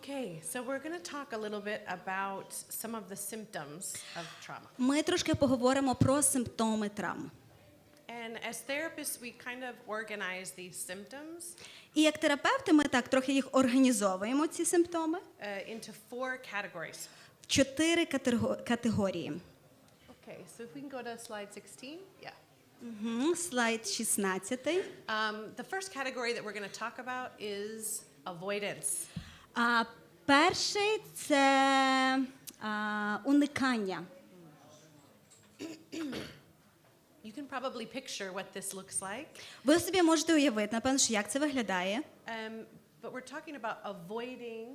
Okay, so we're going to talk a little bit about some of the symptoms of trauma. Ми трошки поговоримо про симптоми травм. And as therapists, we kind of organize these symptoms І як терапевти ми так трохи їх організовуємо, ці симптоми, into 4 categories. в 4 категорії. Okay, so if we can go to slide 16. Yeah. Слайд 16. The first category that we're going to talk about is avoidance. Перший – це уникання. You can probably picture what this looks like. Ви собі можете уявити, напевно, що як це виглядає. But we're talking about avoiding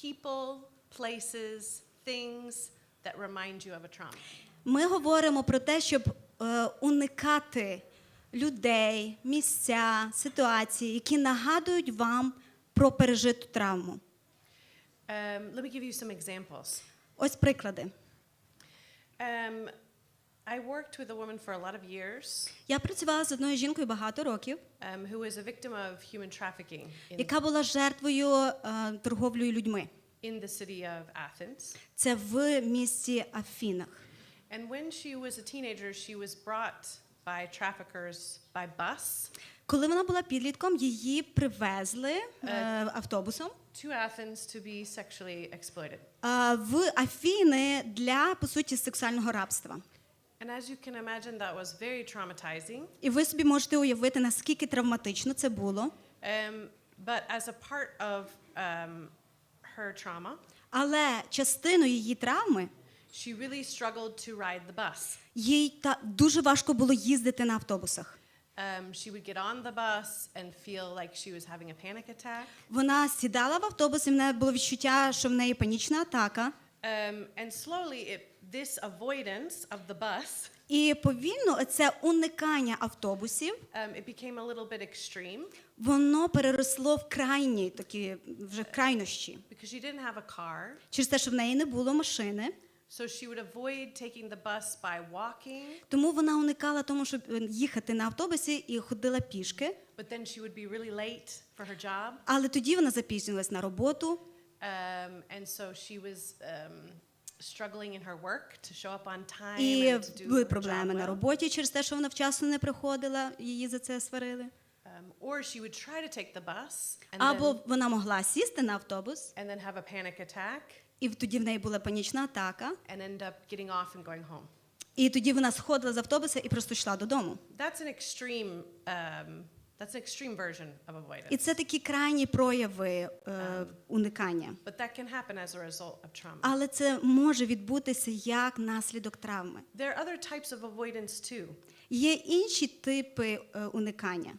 people, places, things that remind you of a trauma. Ми говоримо про те, щоб уникати людей, місця, ситуації, які нагадують вам про пережиту травму. Let me give you some examples. Ось приклади. I worked with a woman for a lot of years Я працювала з одною жінкою багато років, who was a victim of human trafficking яка була жертвою торговлею людьми. in the city of Athens. Це в місті Афінах. And when she was a teenager, she was brought by traffickers by bus Коли вона була підлітком, її привезли автобусом to Athens to be sexually exploited. В Афіни для, по суті, сексуального рабства. And as you can imagine, that was very traumatizing. І ви собі можете уявити, наскільки травматично це було. But as a part of her trauma, Але частиною її травми she really struggled to ride the bus. їй дуже важко було їздити на автобусах. She would get on the bus and feel like she was having a panic attack. Вона сідала в автобус, і в неї було відчуття, що в неї панічна атака. And slowly, this avoidance of the bus, І повільно це уникання автобусів, it became a little bit extreme воно переросло в крайні такі вже крайнощі. because she didn't have a car. Через те, що в неї не було машини. So she would avoid taking the bus by walking. Тому вона уникала тому, щоб їхати на автобусі і ходила пішки. But then she would be really late for her job. Але тоді вона запізнювалась на роботу. And so she was struggling in her work to show up on time І and to do були her проблеми job на well. роботі через те, що вона вчасно не приходила, її за це сварили. Or she would try to take the bus Або вона могла сісти на автобус, and then have a panic attack і тоді в неї була панічна атака. and end up getting off and going home. І тоді вона сходила з автобуса і просто йшла додому. That's an extreme version of avoidance. І це такі крайні прояви уникання. But that can happen as a result of trauma. Але це може відбутися як наслідок травми. There are other types of avoidance too. Є інші типи уникання.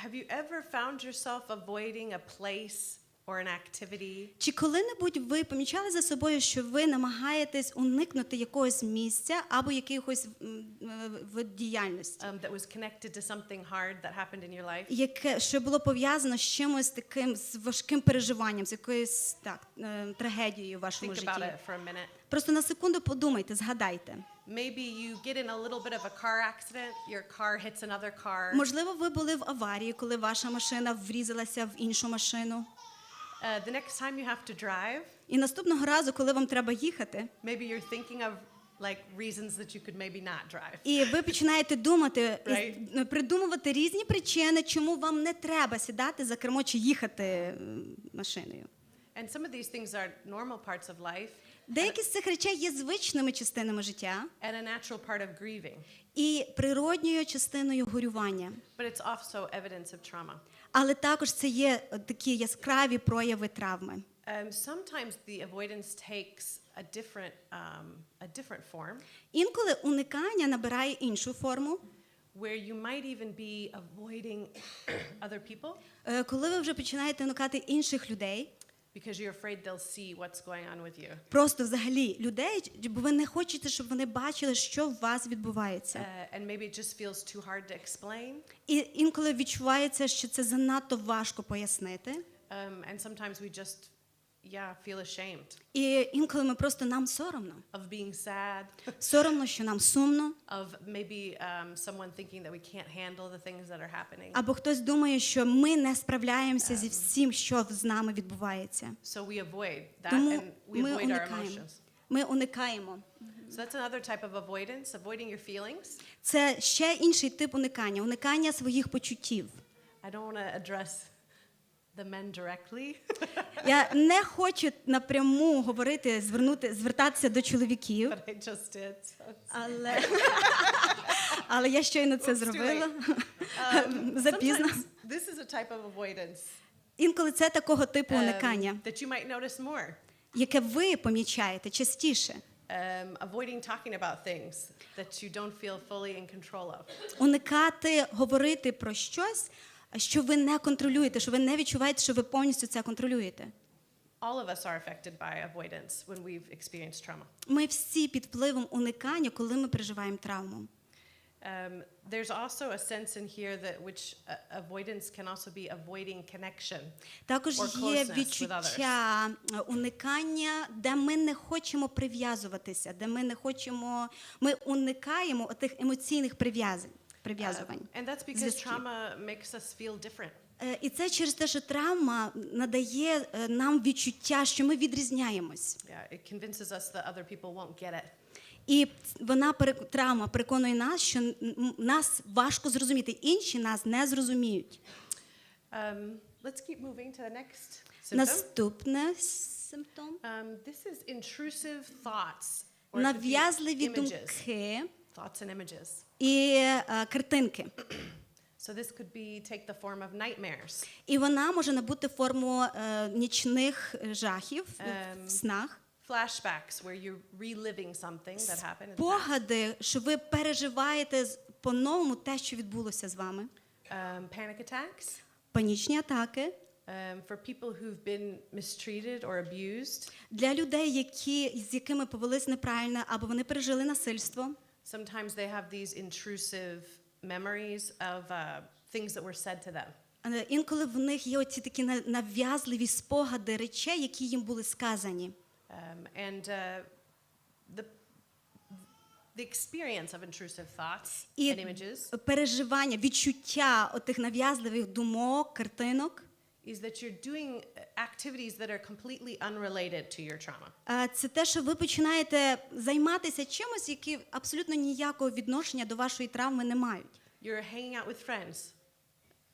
Have you ever found yourself avoiding a place or an activity Чи коли-небудь ви помічали за собою, що ви намагаєтесь уникнути якогось місця або якихось вид діяльності, that was connected to something hard that happened in your life? яке що було пов'язано з чимось таким, з важким переживанням, з якоюсь трагедією в вашому Think житті? about it for a minute. Просто на секунду подумайте, згадайте. Maybe you get in a little bit of a car accident, your car hits another car. Можливо, ви були в аварії, коли ваша машина врізалася в іншу машину. The next time you have to drive, І наступного разу, коли вам треба їхати, maybe you're thinking of like reasons that you could maybe not drive. і ви починаєте думати, Right. придумувати різні причини, чому вам не треба сідати за кермо чи їхати машиною. And some of these things are normal parts of life Деякі з цих речей є звичними частинами життя and a natural part of grieving, і природньою частиною горювання. but it's also evidence of trauma. Але також це є такі яскраві прояви травми. Sometimes the avoidance takes a different form, Інколи уникання набирає іншу форму, where you might even be avoiding other people коли ви вже починаєте уникати інших людей, because you're afraid they'll see what's going on with you. просто взагалі людей, бо ви не хочете, щоб вони бачили, що в вас відбувається. And maybe it just feels too hard to explain. І інколи відчувається, що це занадто важко пояснити. And sometimes we just feel ashamed І інколи ми просто нам соромно. of being sad, Соромно, що нам сумно. of maybe someone thinking that we can't handle the things that are happening. Або хтось думає, що ми не справляємося зі всім, що з нами відбувається. So we avoid that Тому and we ми avoid our уникаємо. emotions. Ми уникаємо. So that's another type of avoidance, avoiding your feelings. Це ще інший тип уникання. Уникання своїх почуттів. I don't want to address the men directly. Я не хочу напряму говорити, звертатися до чоловіків, But I just did. але я щойно це зробила. Запізно. Sometimes this is a type of avoidance Інколи це такого типу уникання, that you might notice more. яке ви помічаєте частіше. Avoiding talking about things that you don't feel fully in control of. Уникати говорити про щось, що ви не контролюєте, що ви не відчуваєте, що ви повністю це контролюєте. All of us are affected by avoidance when we've experienced trauma. Ми всі під впливом уникання, коли ми переживаємо травму. There's also a sense in here that which avoidance can also be avoiding connection. Також Or є closeness with відчуття уникання, де ми не хочемо прив'язуватися, де ми уникаємо отих емоційних прив'язувань. And that's because Зв'язків. trauma makes us feel different. І це через те, що травма надає нам відчуття, що ми відрізняємось. Yeah, it convinces us that other people won't get it. І травма переконує нас, що нас важко зрозуміти, інші нас не зрозуміють. Let's keep moving to the next symptom. Наступне симптом This is intrusive thoughts or it could be нав'язливі images. думки Thoughts and images. і картинки. So this could be take the form of nightmares. І вона може набути форму нічних жахів в снах. Flashbacks where you're reliving something that happened in the past. Погади, що ви переживаєте по-новому те, що відбулося з вами. Panic attacks. Панічні атаки. For people who've been mistreated or abused. Для людей, з якими повелись неправильно, або вони пережили насильство. Sometimes they have these intrusive memories of things that were said to them. Інколи в них є оці такі нав'язливі спогади речей, які їм були сказані. And the experience of intrusive thoughts І and images переживання, відчуття отих нав'язливих думок, картинок is that you're doing activities that are completely unrelated to your trauma. Це те, що ви починаєте займатися чимось, які абсолютно ніякого відношення до вашої травми не мають. You're hanging out with friends.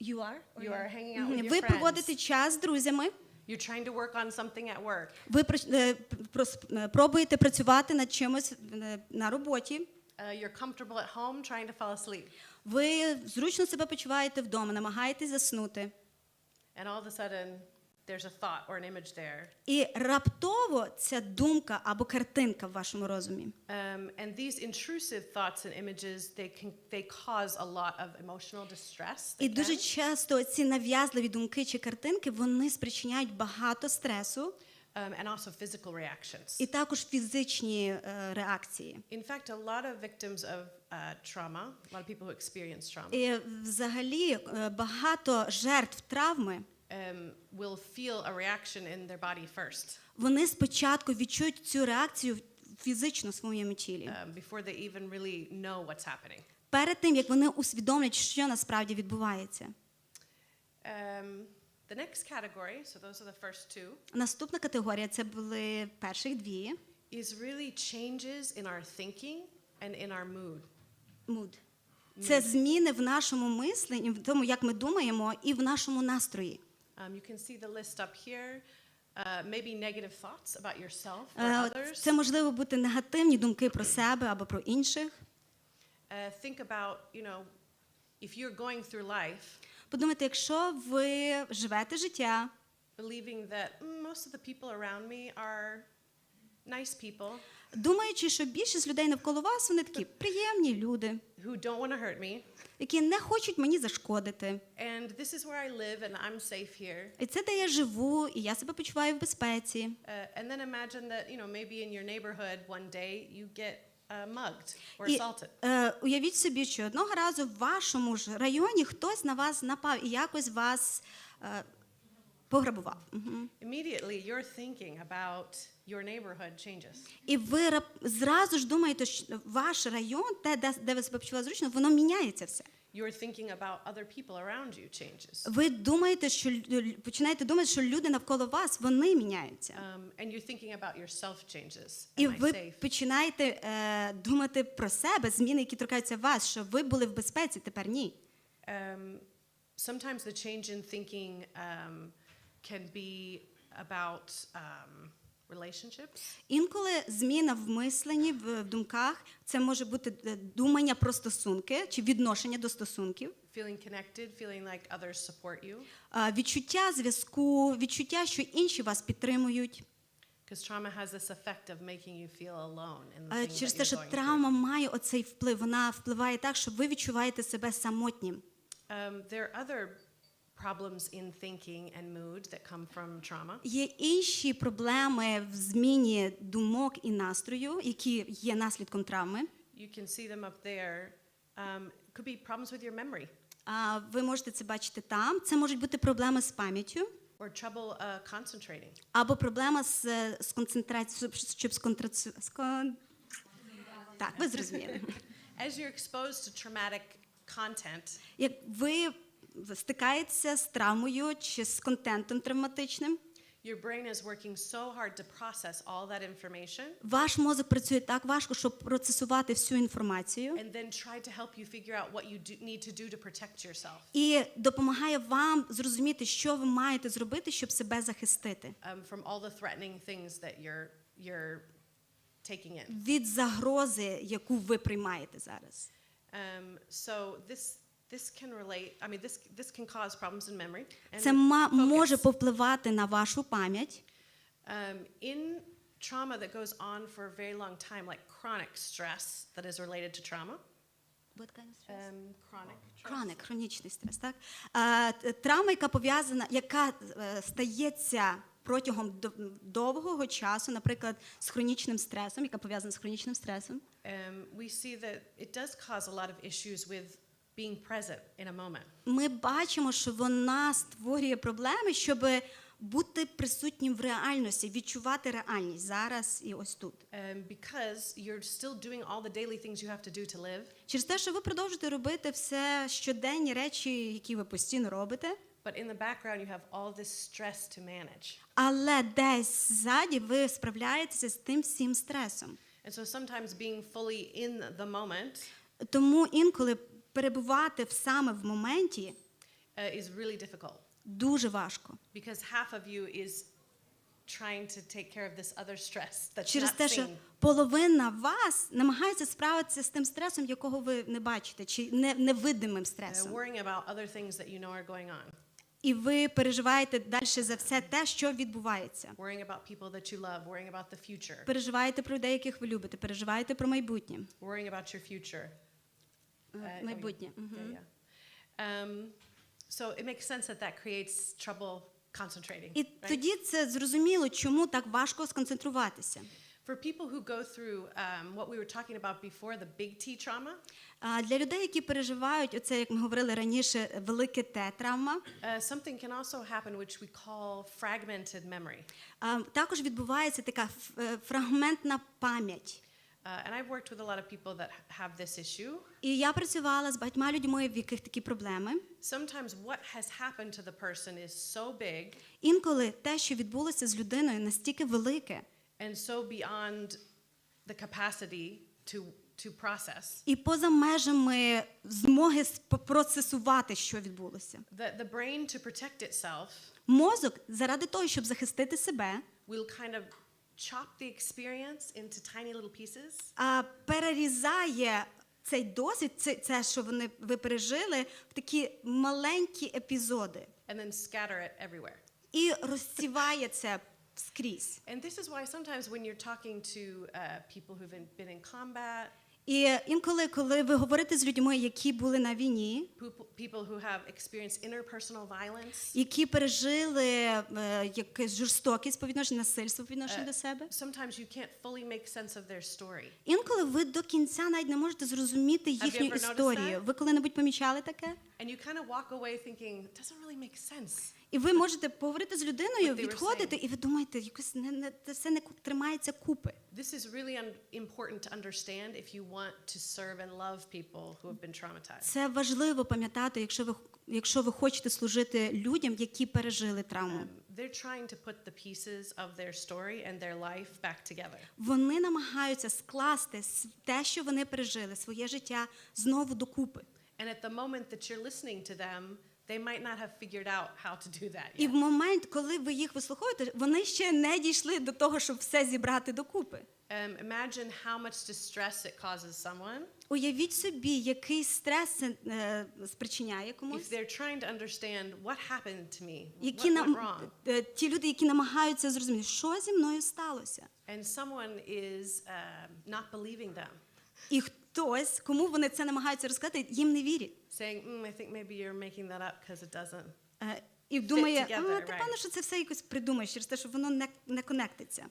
You are? You are hanging out with your Ви friends. проводите час з друзями. You're trying to work on something at work. Ви пробуєте працювати над чимось на роботі. You're comfortable at home trying to fall asleep. Ви зручно себе почуваєте вдома, намагаєтесь заснути. And all of a sudden there's a thought or an image there. І раптово ця думка або картинка в вашому розумі. And these intrusive thoughts and images, they cause a lot of emotional distress. І дуже часто ці нав'язливі думки чи картинки, вони спричиняють багато стресу. And also physical reactions. І також фізичні реакції. In fact, a lot of victims of trauma, a lot of people who experience trauma, І взагалі багато жертв травми, will feel a reaction in their body first, вони спочатку відчують цю реакцію фізично в своєму тілі. before they even really know what's happening. Перед тим, як вони усвідомлять, що насправді відбувається. The next category, so those are the first two, Наступна категорія, це були перших дві. is really changes in our thinking and in our mood. Mood. Це зміни в нашому мисленні, в тому, як ми думаємо, і в нашому настрої. You can see the list up here. Maybe negative thoughts about yourself or others. Це можливо бути негативні думки про себе або про інших. Think about, if you're going through life, Подумайте, якщо ви живете життя, believing that most of the people around me are nice people, думаючи, що більшість людей навколо вас, вони такі приємні люди, who don't want to hurt me, які не хочуть мені зашкодити. and this is where I live and I'm safe here. І це, де я живу, і я себе почуваю в безпеці. And then imagine that, maybe in your neighborhood one day you get mugged or І assaulted. Уявіть собі, що одного разу в вашому ж районі хтось на вас напав і якось вас пограбував. Мгм. Immediately you're thinking about your neighborhood changes. І ви зразу ж думаєте, що ваш район, те, де ви себе почували зручно, воно міняється все. You're thinking about other people around you changes. Ви думаєте, що починаєте думати, що люди навколо вас, вони міняються. And you're thinking about yourself changes. І Am I ви safe? починаєте думати про себе, зміни, які торкаються вас, що ви були в безпеці, тепер ні. Sometimes the change in thinking can be about relationships. Інколи зміна в мисленні, в думках, це може бути думання про стосунки чи відношення до стосунків. Feeling connected, feeling like others support you. Відчуття зв'язку, відчуття, що інші вас підтримують. Because trauma has this effect of making you feel alone in the things Через that те, you're що going through. травма має оцей вплив, вона впливає так, що ви відчуваєте себе самотнім. There are other problems in thinking and mood that come from trauma. Є інші проблеми в зміні думок і настрою, які є наслідком травми. You can see them up there. Could be problems with your memory Ви можете це бачити там. Це можуть бути проблеми з пам'яттю or trouble concentrating. або проблема з концентрацією, щоб Так, ви зрозуміли. As you're exposed to traumatic content, Як ви стикаєтеся з травмою чи з контентом травматичним, your brain is working so hard to process all that information ваш мозок працює так важко, щоб процесувати всю інформацію and then try to help you figure out what you need to do to protect yourself і допомагає вам зрозуміти, що ви маєте зробити, щоб себе захистити from all the threatening things that you're taking in. від загрози, яку ви приймаєте зараз. So this can relate. I mean, this can cause problems in memory and Це може focus. повпливати на вашу пам'ять. In trauma that goes on for a very long time, like chronic stress that is related to trauma. Chronic. Хронічний стрес, так? Травма, яка стається протягом довгого часу, наприклад, з хронічним стресом, яка пов'язана з хронічним стресом. We see that it does cause a lot of issues with being present in a moment. Ми бачимо, що вона створює проблеми, щоб бути присутнім в реальності, відчувати реальність зараз і ось тут. Because you're still doing all the daily things you have to do to live. Через те, що ви продовжуєте робити все щоденні речі, які ви постійно робите, But in the background you have all this stress to manage. але десь ззаді ви справляєтеся з тим всім стресом. And so sometimes being fully in the moment Тому інколи перебувати саме в моменті is really difficult. дуже важко. Because half of you is trying to take care of this other stress that's Через not те, що seen. половина вас намагається справитися з тим стресом, якого ви не бачите, чи невидимим стресом. Worrying about other things that you know are going on. І ви переживаєте далі за все те, що відбувається. Worrying about people that you love, worrying about the future. Переживаєте про людей, яких ви любите, переживаєте про майбутнє. Worrying about your future. Майбутнє. So it makes sense that creates trouble concentrating. І тоді це зрозуміло, чому так важко сконцентруватися. For people who go through what we were talking about before, the big T trauma, Для людей, які переживають оце, як ми говорили раніше, велике Т-травма, something can also happen which we call fragmented memory. також відбувається така фрагментна пам'ять. And I've worked with a lot of people that have this issue. І я працювала з багатьма людьми, в яких такі проблеми. Sometimes what has happened to the person is so big Інколи те, що відбулося з людиною, настільки велике and so beyond the capacity to process. і поза межами змоги процесувати, що відбулося. The brain, to protect itself, Мозок, заради того, щоб захистити себе, will kind of chop the experience into tiny little pieces. Перерізає цей досвід, це, що ви пережили, в такі маленькі епізоди. And then scatter it everywhere. І розсіває це скрізь. And this is why sometimes when you're talking to people who've been in combat, І інколи, коли ви говорите з людьми, які були на війні, people who have experienced interpersonal violence, які пережили якусь жорстокість по відношенню, насильство по відношенню до себе, sometimes you can't fully make sense of their story. інколи ви до кінця навіть не можете зрозуміти їхню історію. Ви коли-небудь помічали таке? And you kind of walk away thinking, doesn't really make sense. І І ви можете поговорити з людиною, What they were відходити, і ви думаєте, якось це все не тримається купи. This is really important to understand if you want to serve and love people who have been traumatized. Це важливо пам'ятати, якщо ви хочете служити людям, які пережили травму. They're trying to put the pieces of their story and their life back together. Вони намагаються скласти те, що вони пережили, своє життя знову докупи. And at the moment that you're listening to them, they might not have figured out how to do that І yet. в момент, коли ви їх вислуховуєте, вони ще не дійшли до того, щоб все зібрати докупи. Imagine how much distress it causes someone Уявіть собі, який стрес це спричиняє if комусь. they're trying to understand what happened to me, Які what went wrong. ті люди, які намагаються зрозуміти, що зі мною сталося. And someone is not believing them, І хтось, кому вони це намагаються розказати, їм не вірять. saying, I think maybe you're making that up because it doesn't. І думає, together, ти right. певно, що це все якось придумаєш, через те, що воно не конектиться.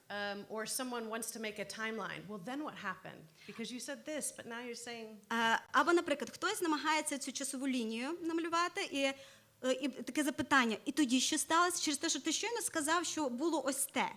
Or someone wants to make a timeline. Well, then what happened? Because you said this, but now you're saying. Або, наприклад, хтось намагається цю часову лінію намалювати, і таке запитання, і тоді що сталося? Через те, що ти щойно сказав, що було ось те.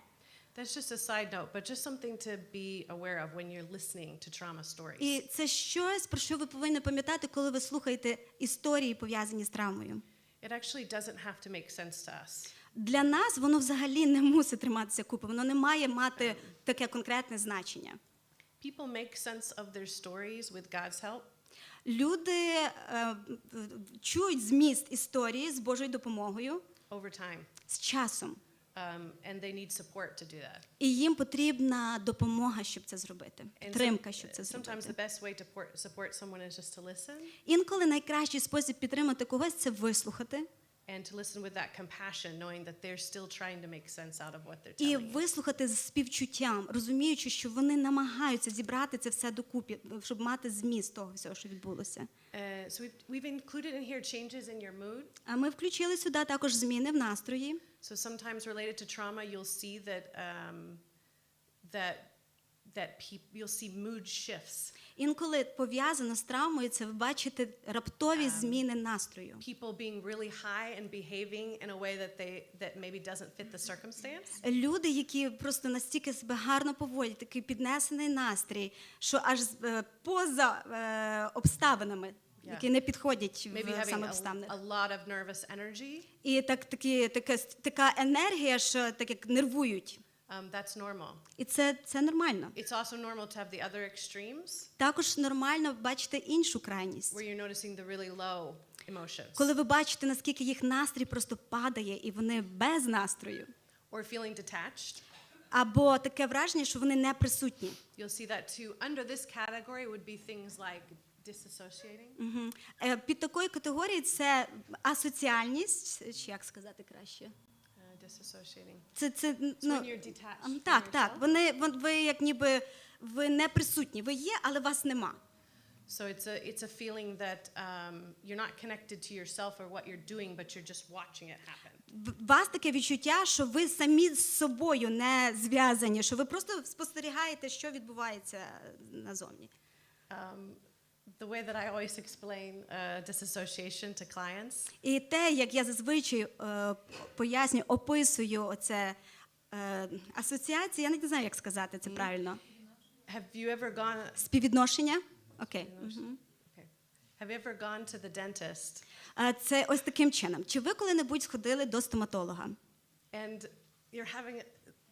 That's just a side note, but just something to be aware of when you're listening to trauma stories. І це щось, про що ви повинні пам'ятати, коли ви слухаєте історії, пов'язані з травмою. It actually doesn't have to make sense to us. Для нас воно взагалі не мусить триматися купи, воно не має мати таке конкретне значення. People make sense of their stories with God's help. Люди чують зміст історії з Божою допомогою Over time, з часом. and they need support to do that. І їм потрібна допомога, щоб це зробити, And підтримка, щоб це sometimes зробити. the best way to support someone is just to listen Інколи найкращий спосіб підтримати когось – це вислухати. and to listen with that compassion, knowing that they're still trying to make sense out of what they're І telling you. вислухати з співчуттям, розуміючи, що вони намагаються зібрати це все докупі, щоб мати зміст того всього, що відбулося. So we've included in here changes in your mood. А ми включили сюди також зміни в настрої. So sometimes related to trauma, you'll see you'll see mood shifts. Інколи пов'язано з травмою, це ви бачите раптові зміни настрою. People being really high and behaving in a way that maybe doesn't fit the circumstance. Люди, які просто настільки себе гарно поводять, такий піднесений настрій, що аж поза обставинами, які не підходять Maybe в саме having обставини. a lot of nervous energy. І така енергія, що так як нервують. That's normal. І це нормально. It's also normal to have the other extremes Також нормально бачити іншу крайність. where you're noticing the really low emotions Коли ви бачите, наскільки їх настрій просто падає, і вони без настрою. or feeling detached. Або таке враження, що вони не присутні. You'll see that too. Under this category would be things like disassociating. Мгм. Під такою категорією це асоціальність, чи як сказати краще? Disassociating. Це It's when you're detached from так. yourself. Ви як ніби ви не присутні. Ви є, але вас нема. So it's a feeling that you're not connected to yourself or what you're doing, but you're just watching it happen. У вас таке відчуття, що ви самі з собою не зв'язані, що ви просто спостерігаєте, що відбувається назовні. The way that I always explain disassociation to clients І те, як я зазвичай пояснюю, описую оце асоціація, я не знаю, як сказати це правильно. have you ever gone Співвідношення? Окей. okay. Have you ever gone to the dentist Це ось таким чином. Чи ви коли-небудь сходили до стоматолога? and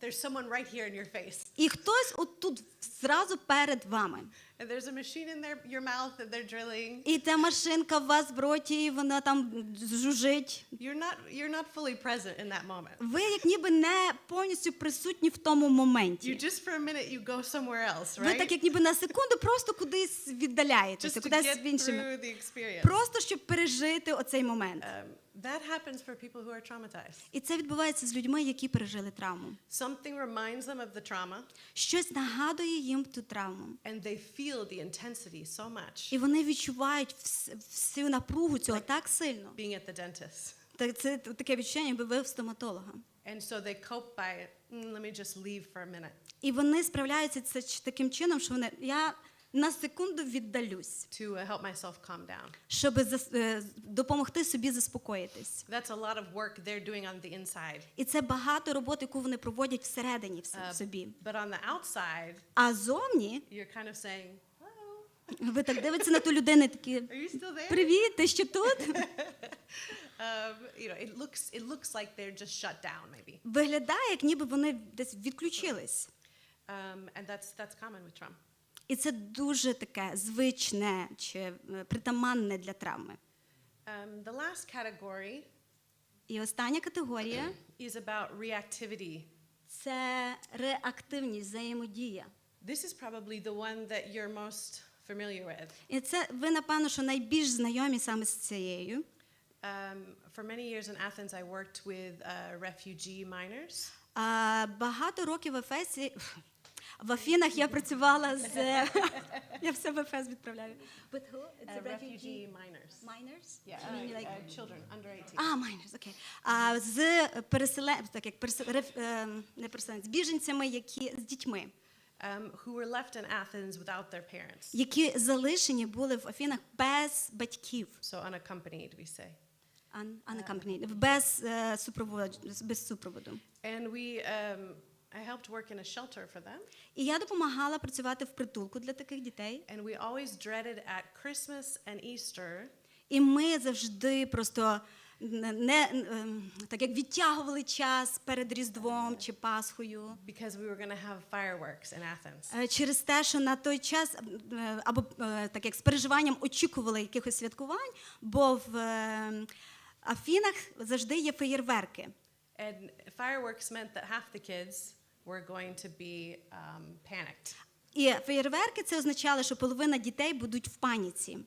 there's someone right here in your face І хтось отут зразу перед вами. and there's a machine in your mouth that they're drilling. І та машинка у вас в роті, і вона там жужить. You're not fully present in that moment. Ви як ніби не повністю присутні в тому моменті. You just for a minute you go somewhere else, Ви right? так як ніби на секунду просто кудись віддаляєтеся, Just to кудись get в інше. through the experience. Просто щоб пережити оцей момент. That happens for people who are traumatized. І це відбувається з людьми, які пережили травму. Something reminds them of the trauma Щось нагадує їм ту травму. and they feel the intensity so much. І вони відчувають всю напругу цього так сильно. Being at the dentist. Це таке відчуття, ніби ви в стоматолога. And so they cope by let me just leave for a minute. І вони справляються це таким чином, що на секунду віддалюсь, to help myself calm down. щоб допомогти собі заспокоїтись. That's a lot of work they're doing on the inside. І це багато роботи, яку вони проводять всередині в собі. But on the outside, А зовні you're kind of saying, hello, ви так дивитеся на ту людину і такі: are you still there? привіт, ти ще тут? It looks like they're just shut down, maybe. Виглядає, як ніби вони десь відключились. And that's common with trauma. І це дуже таке звичне чи притаманне для травми. The last category І остання категорія is about reactivity. – це реактивність, взаємодія. This is probably the one that you're most familiar with. І це ви, напевно, що найбільш знайомі саме з цією. For many years in Athens, I worked with refugee miners. Багато років в Афінах я працювала з... Я все в Ефес відправляю. With who? It's a Refugee miners. Miners? Yeah, You mean like... children under 18. Miners, окей. З не переселенцями, з біженцями, які з дітьми. Who were left in Athens without their parents. Які залишені були в Афінах без батьків. So unaccompanied, we say. Unaccompanied, без супроводу. And I helped work in a shelter for them. І я допомагала працювати в притулку для таких дітей. And we always dreaded at Christmas and Easter. І ми завжди просто так як відтягували час перед Різдвом чи Пасхою. Because we were going to have fireworks in Athens. Через те, що на той час або так як з переживанням очікували якихось святкувань, бо в Афінах завжди є феєрверки. And fireworks meant that half the kids were going to be panicked. І феєрверки це означало, що половина дітей будуть в паніці.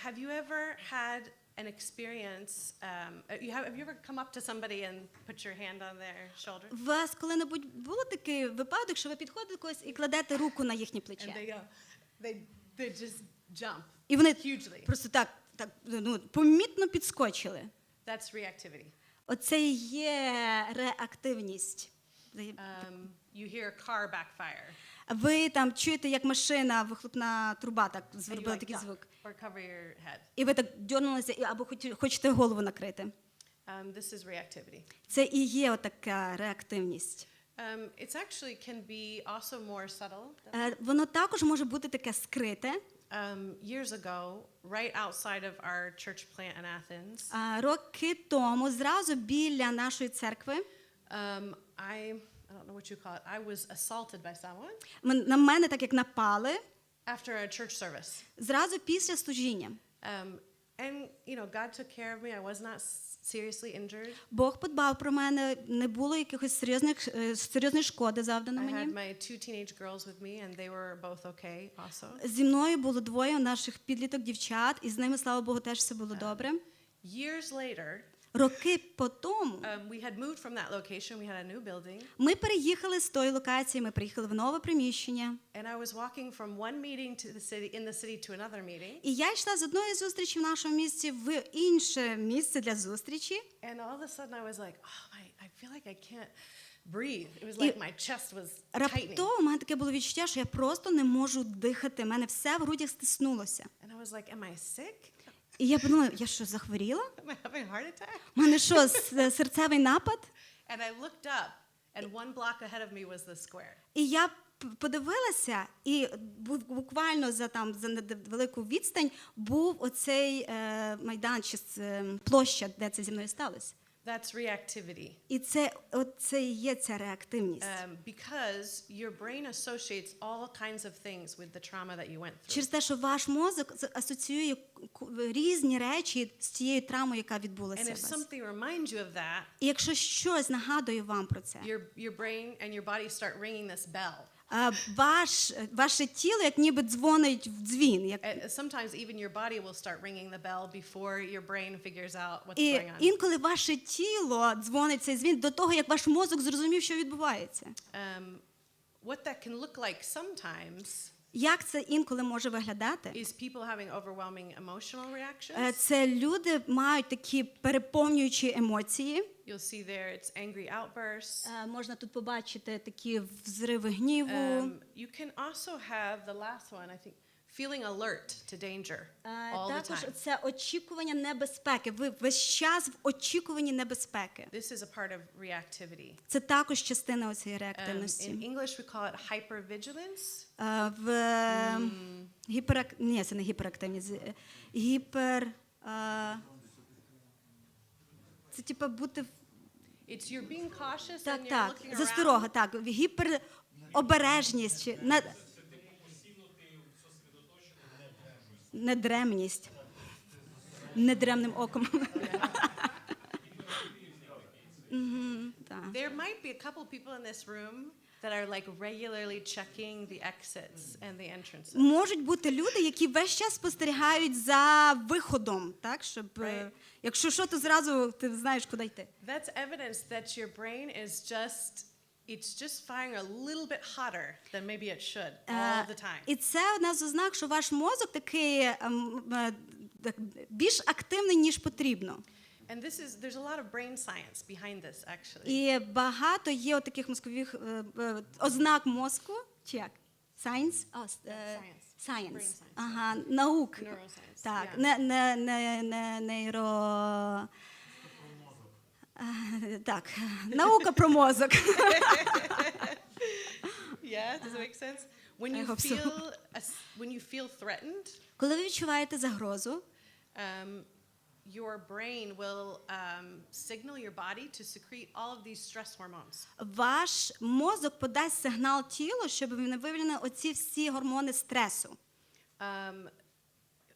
Have you ever had an experience, have you ever come up to somebody and put your hand on their shoulder? У вас коли-небудь було такий випадок, що ви підходите до когось і кладете руку на їхнє And плече? they just jump І вони hugely. просто так помітно підскочили. That's reactivity. Оце і є реактивність. You hear a car backfire. Ви там чуєте, як машина, вихлопна труба так And you зробила like такий duck звук. or cover your head. І ви так дьорнулися, або хочете голову накрити. This is reactivity. Це і є отака реактивність. It's actually can be also more subtle. Воно також може бути таке скрите. Years ago, right outside of our church plant in Athens. Роки тому, зразу біля нашої церкви, I don't know what you call it. I was assaulted by someone. На мене так як напали. After a church service. Зразу після служіння. And God took care of me. I was not seriously injured. Бог подбав про мене, не було якихось серйозної шкоди завдано I had мені. my 2 teenage girls with me and they were both okay also. Зі мною було двоє наших підліток дівчат, і з ними, слава Богу, теж все було добре. Years later, Роки по тому we had moved from that location. We had a new building. ми переїхали з тої локації, ми приїхали в нове приміщення. And I was walking from one meeting to the city in the city to another meeting. І я йшла з одної зустрічі в нашому місці в інше місце для зустрічі. And all of a sudden I was like, I feel like I can't breathe. It was like my chest was tightening. Раптово у мене таке було відчуття, що я просто не можу дихати. У мене все в грудях стиснулося. And I was like, am I sick? І я подумала, я що, захворіла? Am I having a heart attack? У мене що, серцевий напад? And I looked up, and one block ahead of me was the square. І я подивилася, і буквально за велику відстань був оцей майдан, чи площа, де це зі мною сталося. That's reactivity. І це і є ця реактивність. Because your brain associates all kinds of things with the trauma that you went through. Через те, що ваш мозок асоціює різні речі з тією травмою, яка відбулася And у if вас. something reminds you of that, І якщо щось нагадує вам про це, your brain and your body start ringing this bell. Ваше тіло як ніби дзвонить в дзвін. Sometimes even your body will start ringing the bell before your brain figures out what's І going on. інколи ваше тіло дзвонить цей дзвін до того, як ваш мозок зрозумів, що відбувається. What that can look like sometimes Як це інколи може виглядати? is people having overwhelming emotional reactions. Це люди мають такі переповнюючі емоції. You'll see there it's angry outbursts. Можна тут побачити такі взриви гніву. You can also have the last one, I think, feeling alert to danger all the Також time. це очікування небезпеки. Ви весь час в очікуванні небезпеки. This is a part of reactivity. Це також частина оцієї In реактивності. English we call it hypervigilance. Ні, це не гіперактивність. Це типа бути It's you're being cautious and так, you're так, looking засторога, around. так, гіперобережність чи недремність. Недремним оком. There might be a couple people in this room that are like regularly checking the exits and the entrances. Можуть бути люди, які весь час спостерігають за виходом, так, щоб Right. якщо що, то зразу ти знаєш, куди йти. That's evidence that your brain is it's just firing a little bit hotter than maybe it should all the time. І це одна з ознак, що ваш мозок такий більш активний, ніж потрібно. And there's a lot of brain science behind this actually. І багато є таких мозкових ознак мозку, чи як? Science? Science. Science. Brain science. Ага, наук. Neuroscience. Так, Yeah. не нейро... Так, наука про мозок. Yeah, does it make sense? When I you hope so. when you feel threatened, Коли ви відчуваєте загрозу, your brain will signal your body to secrete all of these stress hormones. ваш мозок подасть сигнал тілу, щоб не вивільнили оці всі гормони стресу.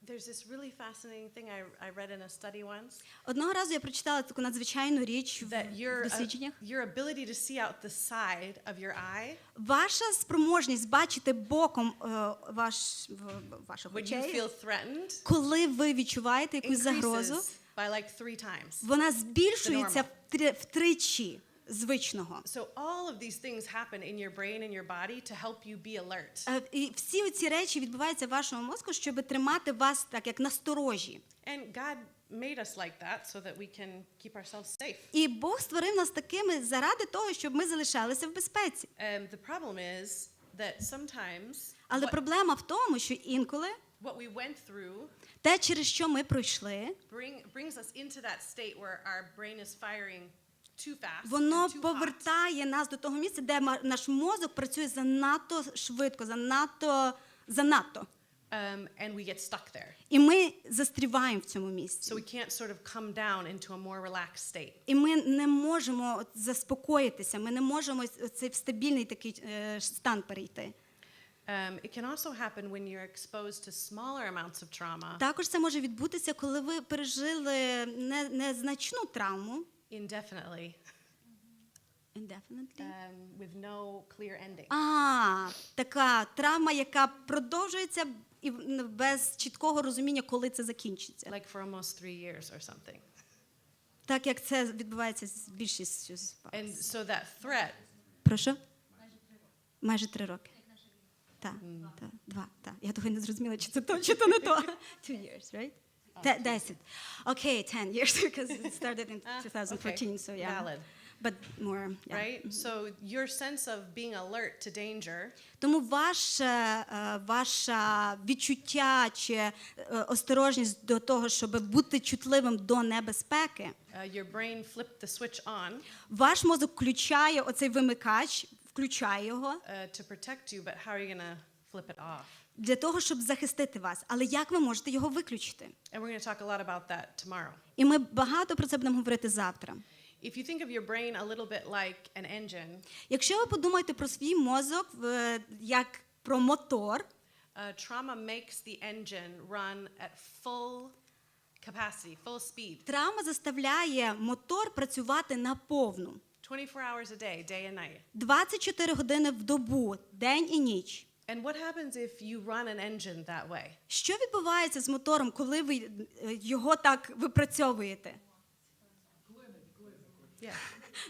There's this really fascinating thing I read in a study once. Одного разу я прочитала таку надзвичайну річ That в дослідженнях. your ability to see out the side of your eye Ваша спроможність бачити боком ваших when you очей, feel threatened коли ви відчуваєте якусь загрозу, increases by like 3 times. вона збільшується втричі звичного. So all of these things happen in your brain and your body to help you be alert. І всі ці речі відбуваються в вашому мозку, щоб тримати вас так, як насторожі. And God made us like that so that we can keep ourselves safe. І Бог створив нас такими заради того, щоб ми залишалися в безпеці. The problem is that sometimes Але проблема в тому, що інколи what we went through те, через що ми пройшли, brings us into that state where our brain is firing too fast воно and too hot. повертає нас до того місця, де наш мозок працює занадто швидко, занадто. And we get stuck there. І ми застріваємо в цьому місці. So we can't sort of come down into a more relaxed state. І ми не можемо заспокоїтися, ми не можемо цей стабільний такий стан перейти. It can also happen when you're exposed to smaller amounts of trauma Також це може відбутися, коли ви пережили незначну травму. indefinitely Indefinitely. with no clear ending. Така травма, яка продовжується і без чіткого розуміння, коли це закінчиться. Like for almost 3 years or something. Так як це відбувається з більшістю з вас. And so that threat Прошу? Майже 3 роки. Так, 2, так. Я того не зрозуміла, чи це то, чи то не то. 2 years, right? 10. Okay, 10 years, because it started in 2014, so yeah. valid. But more, yeah. Right? So your sense of being alert to danger Тому ваше відчуття чи осторожність до того, щоб бути чутливим до небезпеки, your brain flipped the switch on ваш мозок включає оцей вимикач, включає його to protect you, but how are you going to flip it off? для того, щоб захистити вас. Але як ви можете його виключити? And we're going to talk a lot about that tomorrow. І ми багато про це будемо говорити завтра. If you think of your brain a little bit like an engine, Якщо ви подумаєте про свій мозок як про мотор, trauma makes the engine run at full capacity, full speed. травма заставляє мотор працювати на повну. 24 hours a day, day and night. 24 години в добу, день і ніч. And what happens if you run an engine that way? Що відбувається з мотором, коли ви його так випрацьовуєте? Yeah.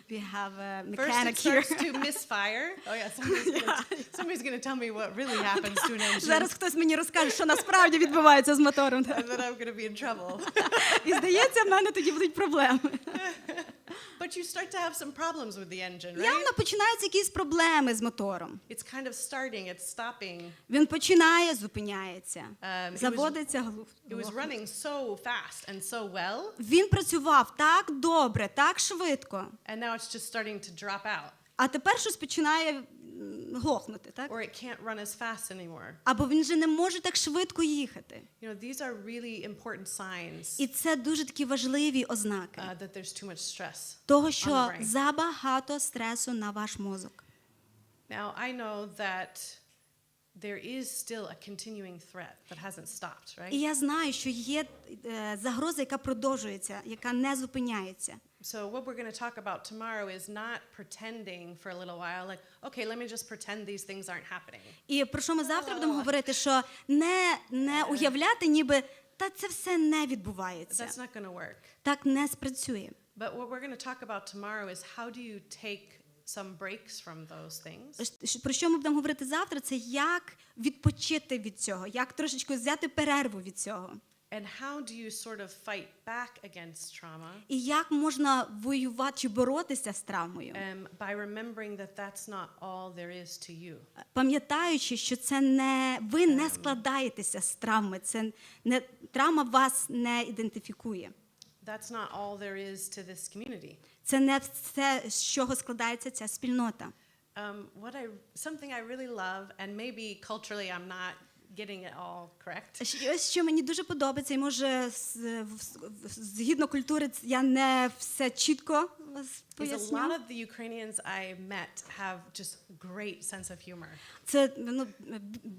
We have a First, it mechanic here. starts to misfire. Oh yeah, somebody's gonna tell me what really happens to an engine, Зараз хтось мені розкаже, що насправді відбувається з мотором. and then I'm gonna be in trouble. І здається, в мене тоді будуть проблеми. But you start to have some problems with the engine, right? Явно починаються якісь проблеми з мотором. It's kind of starting, it's stopping. Він починає, зупиняється, It заводиться It was running so fast and so well, Він працював так добре, так швидко, and now it's just starting to drop out, а тепер щось починає глохнути, так? or it can't run as fast anymore. Або він вже не може так швидко їхати. You know, these are really important signs І це дуже такі важливі ознаки that there's too much stress. того, on the що brain. забагато стресу на ваш мозок. Now, I know that there is still a continuing threat that hasn't stopped, right? І я знаю, що є загроза, яка продовжується, яка не зупиняється. So what we're going to talk about tomorrow is not pretending for a little while, like, okay, let me just pretend these things aren't happening. І про що ми завтра будемо говорити, що не уявляти, ніби та це все не відбувається. That's not going to work. Так не спрацює. But what we're going to talk about tomorrow is how do you take some breaks from those things? Про що ми будемо говорити завтра, це як відпочити від цього, як трошечки взяти перерву від цього. And how do you sort of fight back against trauma? І як можна воювати чи боротися з травмою, By remembering that that's not all there is to you. пам'ятаючи, що це не ви не складаєтеся з травми, це не травма вас не ідентифікує. That's not all there is to this community. Це не все, з чого складається ця спільнота. Something I really love, and maybe culturally I'm not getting it all correct. Ось що мені дуже подобається, і може згідно культури я не все чітко Is a поясню. lot of the Ukrainians I met have just great sense of humor. Це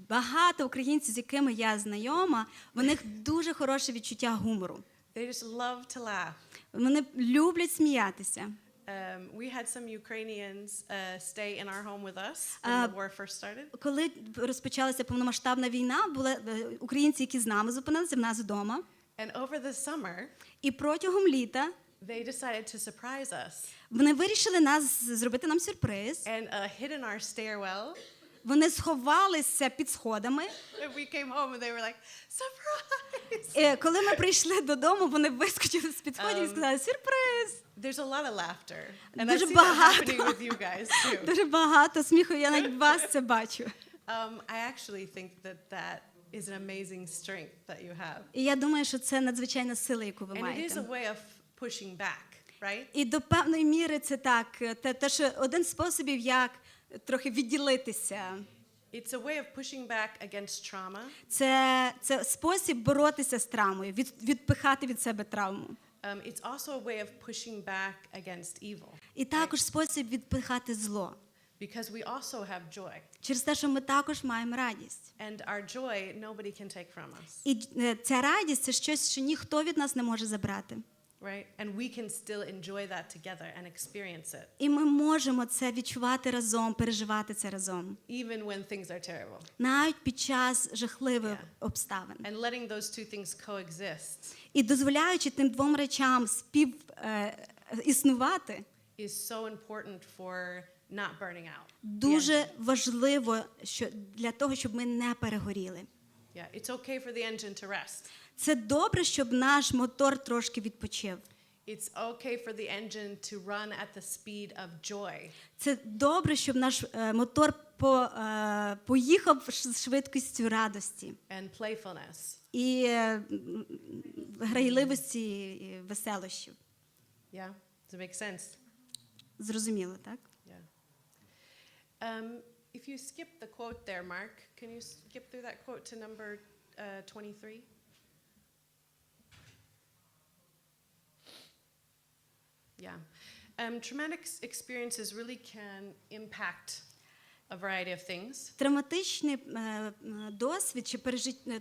багато українців, з якими я знайома, в них дуже хороше відчуття гумору. They just love to laugh. Вони люблять сміятися. We had some Ukrainians stay in our home with us when the war first started. Коли розпочалася повномасштабна війна, були українці, які з нами зупинилися в нас вдома. And over the summer, І протягом літа they decided to surprise us вони вирішили зробити нам сюрприз. and hid in our stairwell. Вони сховалися під сходами. And we came home and they were like, surprise! Коли ми прийшли додому, вони вискочили з-під сходів і сказали «Сюрприз!». There's a lot of laughter. And I Дуже see that багато. happening with you guys too. Дуже багато сміху, я навіть вас це бачу. I actually think that is an amazing strength that you have. І я думаю, що це надзвичайна сила, яку ви And it is маєте. a way of pushing back, right? І до певної міри це так, теж один з способів, як трохи відділитися. It's a way of pushing back against trauma. Це спосіб боротися з травмою, відпихати від себе травму. It's also a way of pushing back against evil. І також спосіб відпихати зло. Because we also have joy. Через те, що ми також маємо радість. And our joy nobody can take from us. І ця радість – це щось, що ніхто від нас не може забрати. Right? And we can still enjoy that together and experience it. І ми можемо це відчувати разом, переживати це разом. Even when things are terrible. Навіть під час жахливих обставин. And letting those two things coexist І дозволяючи тим двом речам існувати, is so important for not burning out. дуже важливо для того, щоб ми не перегоріли. Yeah, it's okay for the engine to rest. Це добре, щоб наш мотор трошки відпочив. It's okay for the engine to run at the speed of joy. Це добре, щоб наш мотор поїхав з швидкістю радості. And playfulness. І грайливості, і веселощів. Yeah? Does it make sense? Зрозуміло, так? Yeah. If you skip the quote there, Mark, can you skip through that quote to number 23? Yeah. Traumatic experiences really can impact a variety of things. Травматичний досвід чи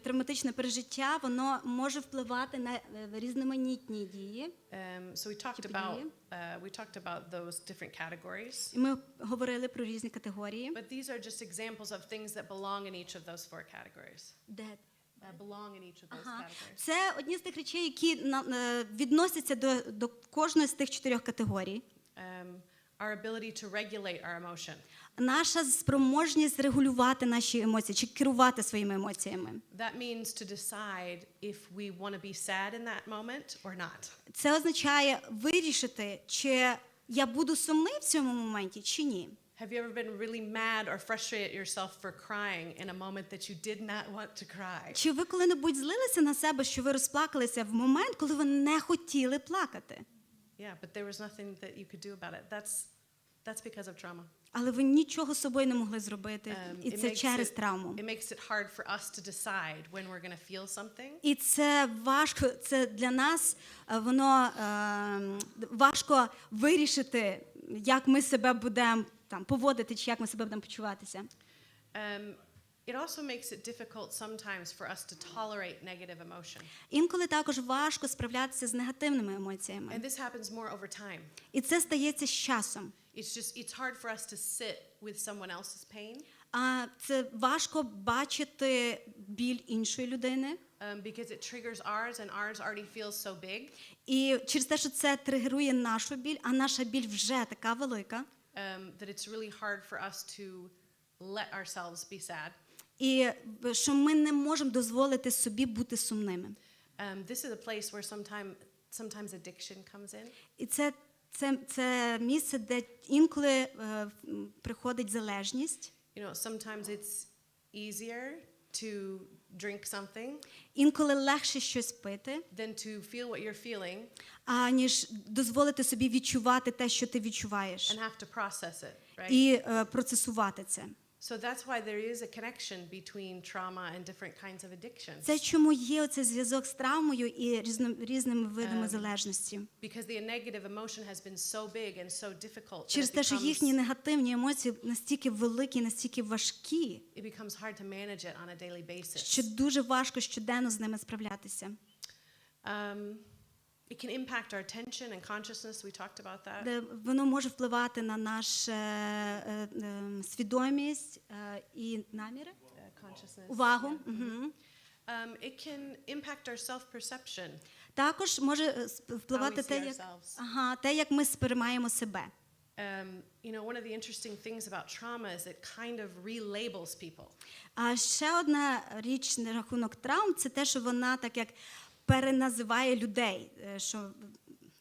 травматичне пережиття, воно може впливати на різноманітні дії. So we talked about those different categories. І ми говорили про різні категорії. But these are just examples of things that belong in each of those four categories. Belong in each of those categories. Це одні з тих речей, які відносяться до кожної з тих 4 категорій. our ability to regulate our emotion. Наша спроможність регулювати наші емоції чи керувати своїми емоціями. That means to decide if we want to be sad in that moment or not. Це означає вирішити, чи я буду сумний в цьому моменті, чи ні. Have you ever been really mad or frustrated yourself for crying in a moment that you did not want to cry? Чи ви коли-небудь злилися на себе, що ви розплакалися в момент, коли ви не хотіли плакати? Yeah, but there was nothing that you could do about it. That's because of trauma. Але ви нічого з собою не могли зробити, і це через травму. It makes it hard for us to decide when we're going to feel something. І це важко, це для нас, воно важко вирішити, як ми себе будемо там поводити, чи як ми себе будемо почуватися. It also makes it difficult sometimes for us to tolerate negative emotion. Інколи також важко справлятися з негативними емоціями. And this happens more over time. І це стається з часом. It's hard for us to sit with someone else's pain. Це важко бачити біль іншої людини. Because it triggers ours and ours already feels so big. І через те, що це тригерує нашу біль, а наша біль вже така велика. That it's really hard for us to let ourselves be sad. І що ми не можемо дозволити собі бути сумними. This is a place where sometimes addiction comes in. І це місце, де інколи приходить залежність. You know, sometimes it's easier to drink something. Інколи легше щось пити, than to feel what you're feeling. Аніж дозволити собі відчувати те, що ти відчуваєш. And have to process it, right? І процесувати це. So that's why there is a connection between trauma and different kinds of addictions. Це чому є оцей зв'язок з травмою і різними видами залежності. Because the negative emotion has been so big and so difficult. Через те, що їхні негативні емоції настільки великі, настільки важкі, it becomes hard to manage it on a daily basis. що дуже важко щоденно з ними справлятися. It can impact our attention and consciousness. We talked about that. Воно може впливати на нашу свідомість і наміри, увагу. It can impact our self-perception. Також може впливати те, як ми сприймаємо себе. You know, one of the interesting things about trauma is it kind of relabels people. А ще одна річ на рахунок травм – це те, що вона так як переназиває людей, що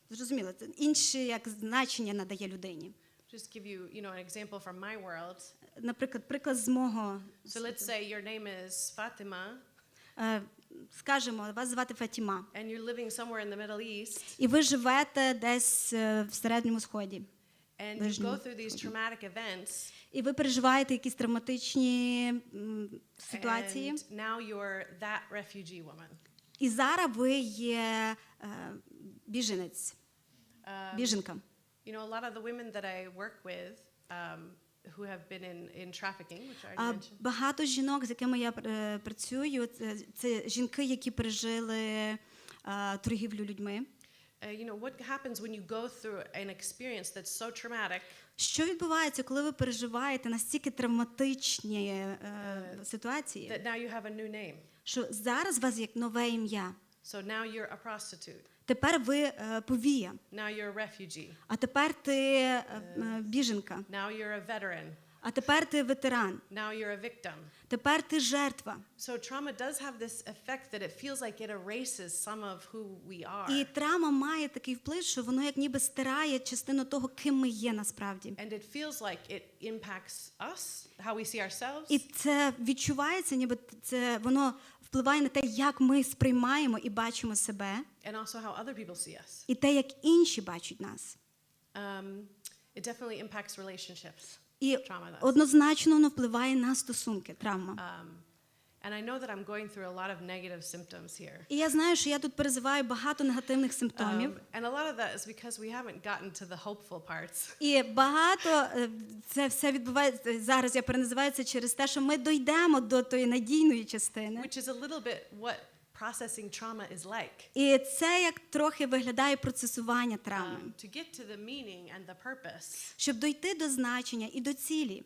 зрозуміло, інше як значення надає людині. Just give you an example from my world. Наприклад, приклад з мого. So let's say your name is Fatima. Скажемо, вас звати Фатіма. And you're living somewhere in the Middle East. І ви живете десь в Середньому Сході. And you go through these traumatic events. І ви переживаєте якісь травматичні ситуації. And now you're that refugee woman. І зараз ви є біженець, біженка. You know, a lot of the women that I work with who have been in trafficking, which I already mentioned. Багато жінок, з якими я працюю, це жінки, які пережили торгівлю людьми. You know, what happens when you go through an experience that's so traumatic? Що відбувається, коли ви переживаєте настільки травматичні ситуації? That now you have a new name. Що зараз у вас є нове ім'я. So now you're a prostitute. Тепер ви повія. Now you're a refugee. А тепер ти біженка. Now you're a veteran. А тепер ти ветеран. Now you're a victim. Тепер ти жертва. So trauma does have this effect that it feels like it erases some of who we are. І травма має такий вплив, що воно як ніби стирає частину того, ким ми є насправді. And it feels like it impacts us, how we see ourselves. І це відчувається, ніби це воно впливає на те, як ми сприймаємо і бачимо себе. And also how other people see us. І те, як інші бачать нас. It definitely impacts relationships. І однозначно воно впливає на стосунки, травма. And I know that I'm going through a lot of negative symptoms here. І я знаю, що я тут переживаю багато негативних симптомів. And a lot of that is because we haven't gotten to the hopeful parts. І багато це все відбувається, зараз я переназиваю це через те, що ми дійдемо до тої надійної частини. Which is a little bit what processing trauma is like. І це як трохи виглядає процесування травми. To get to the meaning and the purpose. Щоб дійти до значення і до цілі.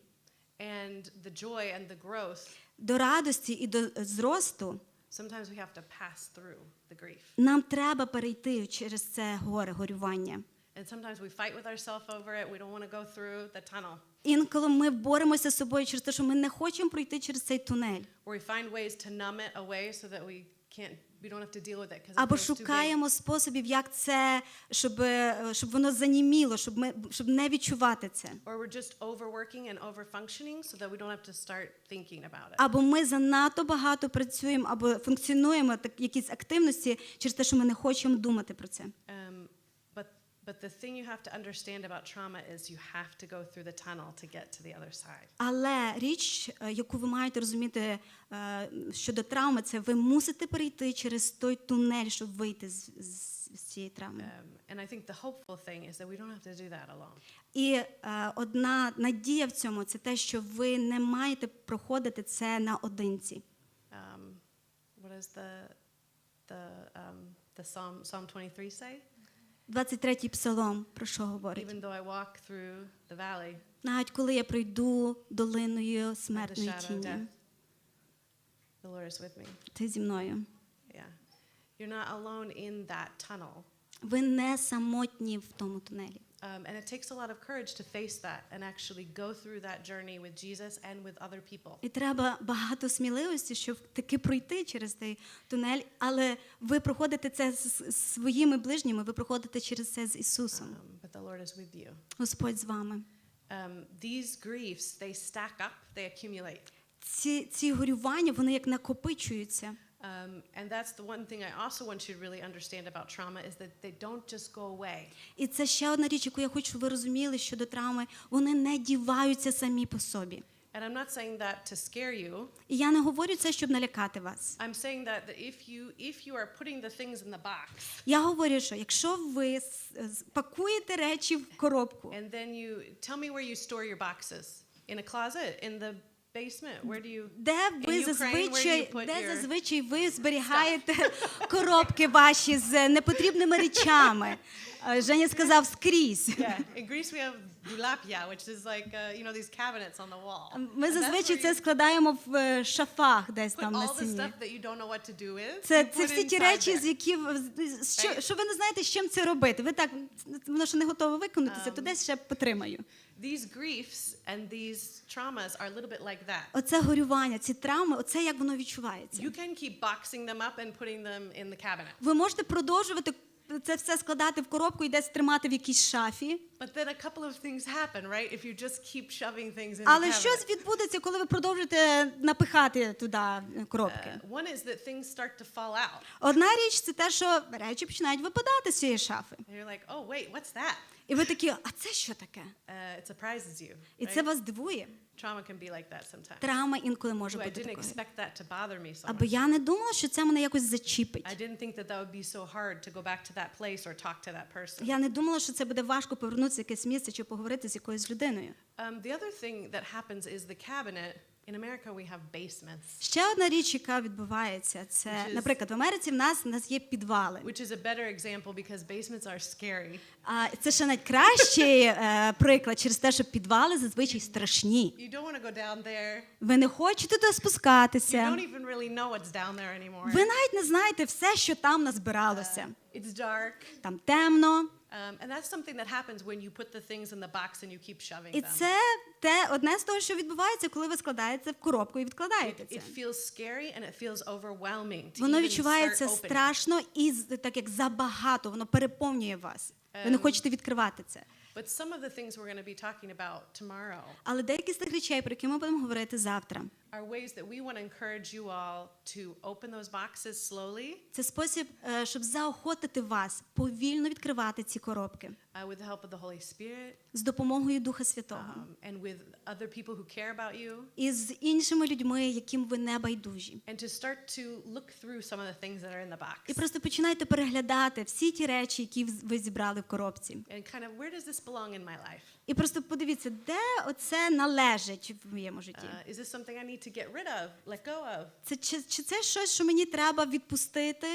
And the joy and the growth. До радості і до зросту. Sometimes we have to pass through the grief. Нам треба перейти через це горе, горювання. And sometimes we fight with ourselves over it. We don't want to go through the tunnel. Інколи ми боремося з собою через те, що ми не хочемо пройти через цей тунель. Or we find ways to numb it away so that we don't have to deal with it because it Або feels too big. шукаємо способів, як це, щоб воно заніміло, щоб не відчувати це. Or we're just overworking and overfunctioning so that we don't have to start thinking about it. Або ми занадто багато працюємо, або функціонуємо якісь активності через те, що ми не хочемо думати про це. But the thing you have to understand about trauma is you have to go through the tunnel to get to the other side. Але річ, яку ви маєте розуміти щодо травми, це ви мусите перейти через той тунель, щоб вийти з цієї травми. And I think the hopeful thing is that we don't have to do that alone. І одна надія в цьому – це те, що ви не маєте проходити це наодинці. What does the Psalm 23 say? 23-й псалом про що говорить? Even though I walk through the valley Навіть коли я пройду долиною of the смертної shadow of тіні, death, the Lord is with me. ти зі мною. Yeah. You're not alone in that tunnel. Ви не самотні в тому тунелі. And it takes a lot of courage to face that and actually go through that journey with Jesus and with other people. І треба багато сміливості, щоб таки пройти через цей тунель, але ви проходите це з своїми ближніми, ви проходите через це з Ісусом. But the Lord is with you. Господь з вами. These griefs, they stack up, they accumulate. Ці горювання, вони як накопичуються. And that's the one thing I also want you to really understand about trauma is that they don't just go away. І це ще одна річ, яку я хочу, щоб ви розуміли щодо травми. Вони не діваються самі по собі. And I'm not saying that to scare you. І я не говорю це, щоб налякати вас. I'm saying that if you are putting the things in the box. Я говорю, що якщо ви пакуєте речі в коробку, And then you tell me where you store your boxes. In a closet, in the basement. Where do you? де In Ukraine, where do you put your зазвичай ви зберігаєте коробки ваші з непотрібними речами. Женя сказав скрізь. Yeah, in Greece we have dulapia, which is like these cabinets on the wall. Ми And that's зазвичай where це you складаємо в шафах десь put там на all the стіні. stuff that you don't know what to do with. Це you put всі ті inside речі, there. з які що ви не знаєте, з чим це робити. Ви так, воно ще не готове виконатися, то десь ще потримаю. These griefs and these traumas are a little bit like that. Оце горювання, ці травми, оце як воно відчувається. You can keep boxing them up and putting them in the cabinet. Ви можете продовжувати це все складати в коробку і десь тримати в якійсь шафі. But then a couple of things happen, right? If you just keep shoving things in the Але cabinet. щось відбудеться, коли ви продовжуєте напихати туди коробки. One is that things start to fall out. Одна річ – це те, що речі починають випадати з цієї шафи. And you're like, oh, wait, what's that? І ви такі, а це що таке? It surprises you. І це Right? вас дивує. Trauma can be like that sometimes. Травма інколи може Ooh, I бути didn't такою. expect that to bother me so Або much. я не думала, що це мене якось зачіпить. I didn't think that would be so hard to go back to that place or talk to that person. Я не думала, що це буде важко повернутися в якесь місце чи поговорити з якоюсь людиною. The other thing that happens is the cabinet. In America we have basements, Ще одна річ, яка відбувається, це, Which is- наприклад, в Америці в нас є підвали. which is a better example because basements are scary. Це ще найкращий приклад через те, що підвали зазвичай страшні. You don't want to go down there. Ви не хочете туди You спускатися. don't even really know what's down there anymore. Ви навіть не знаєте все, що там назбиралося. It's dark. Там темно. And that's something that happens when you put the things in the box and you keep shoving І them. це одне з того, що відбувається, коли ви складаєте в коробку і відкладаєте це. It feels scary and it feels overwhelming to Воно even відчувається start opening. страшно і так як забагато, воно переповнює вас. Ви не хочете відкривати це. But some of the things we're going to be talking about tomorrow Але деякі з тих речей, про які ми будемо говорити завтра, are ways that we want to encourage you all to open those boxes slowly це спосіб, щоб заохотити вас повільно відкривати ці коробки with the help of the Holy Spirit з допомогою Духа Святого and with other people who care about you і з іншими людьми, яким ви не байдужі. and to start to look through some of the things that are in the box. І просто починайте переглядати всі ті речі, які ви зібрали в коробці. And kind of where does this belong in my life? І просто подивіться, де оце належить в моєму житті. Is this something I need to get rid of, let go of? Це чи це щось, що мені треба відпустити,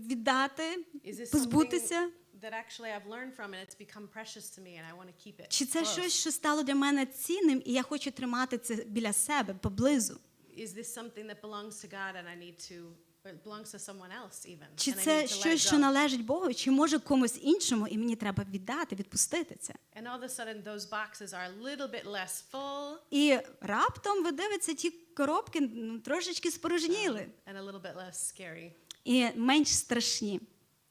віддати, Is this позбутися? something that actually I've learned from and it's become precious to me and I want to keep it? Чи це close? щось, що стало для мене цінним, і я хочу тримати це біля себе, поблизу? Is this something that belongs to God and I need to Or it belongs to someone else even. Чи And I це need to let щось, it що go. належить Богу, чи може комусь іншому, і мені треба віддати, відпустити це. And all of a sudden those boxes are a little bit less full І раптом ви дивитеся, ті коробки трошечки спорожніли and a little bit less scary. і менш страшні.